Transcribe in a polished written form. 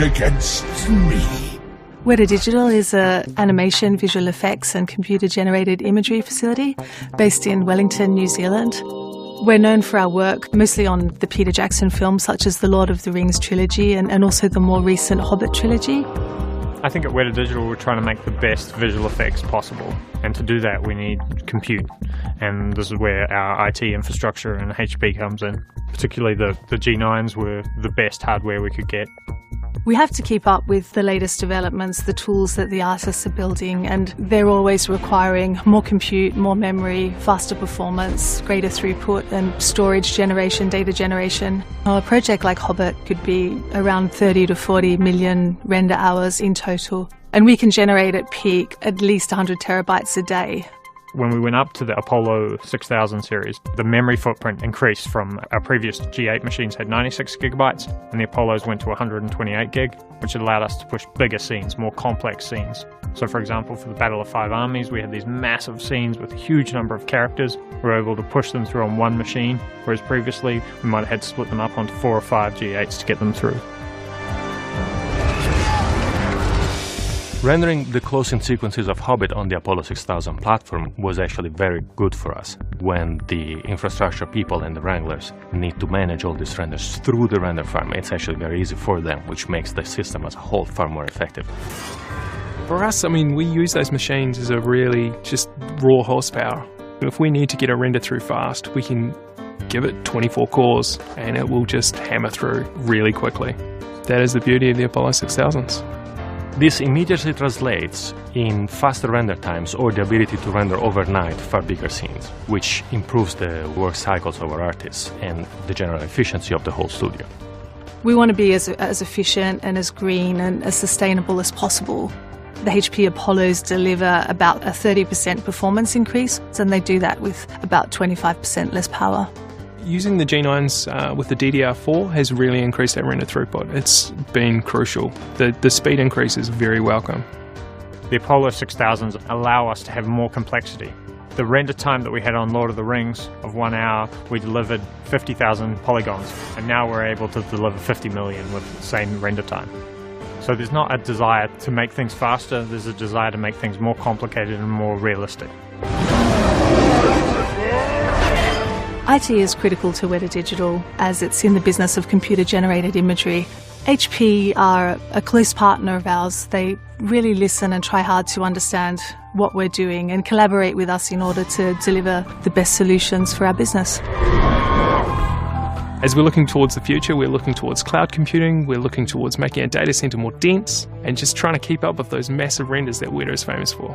against me. Weta Digital is an animation, visual effects and computer-generated imagery facility based in Wellington, New Zealand. We're known for our work mostly on the Peter Jackson films such as the Lord of the Rings trilogy and also the more recent Hobbit trilogy. I think at Weta Digital we're trying to make the best visual effects possible, and to do that we need compute, and this is where our IT infrastructure and HPE comes in. Particularly the G9s were the best hardware we could get. We have to keep up with the latest developments, the tools that the artists are building, and they're always requiring more compute, more memory, faster performance, greater throughput and storage generation, data generation. A project like Hobbit could be around 30 to 40 million render hours in total, and we can generate at peak at least 100 terabytes a day. When we went up to the Apollo 6000 series, the memory footprint increased from our previous G8 machines had 96 gigabytes, and the Apollos went to 128 gig, which allowed us to push bigger scenes, more complex scenes. So for example, for the Battle of Five Armies, we had these massive scenes with a huge number of characters. We were able to push them through on one machine, whereas previously we might have had to split them up onto 4 or 5 G8s to get them through. Rendering the close-in sequences of Hobbit on the Apollo 6000 platform was actually very good for us. When the infrastructure people and the wranglers need to manage all these renders through the render farm, it's actually very easy for them, which makes the system as a whole far more effective. For us, we use those machines as a really just raw horsepower. If we need to get a render through fast, we can give it 24 cores and it will just hammer through really quickly. That is the beauty of the Apollo 6000s. This immediately translates in faster render times or the ability to render overnight far bigger scenes, which improves the work cycles of our artists and the general efficiency of the whole studio. We want to be as efficient and as green and as sustainable as possible. The HP Apollos deliver about a 30% performance increase, and they do that with about 25% less power. Using the G9s with the DDR4 has really increased our render throughput. It's been crucial. The speed increase is very welcome. The Apollo 6000s allow us to have more complexity. The render time that we had on Lord of the Rings of 1 hour, we delivered 50,000 polygons, and now we're able to deliver 50 million with the same render time. So there's not a desire to make things faster, there's a desire to make things more complicated and more realistic. IT is critical to Weta Digital as it's in the business of computer-generated imagery. HP are a close partner of ours. They really listen and try hard to understand what we're doing and collaborate with us in order to deliver the best solutions for our business. As we're looking towards the future, we're looking towards cloud computing, we're looking towards making our data center more dense and just trying to keep up with those massive renders that Weta is famous for.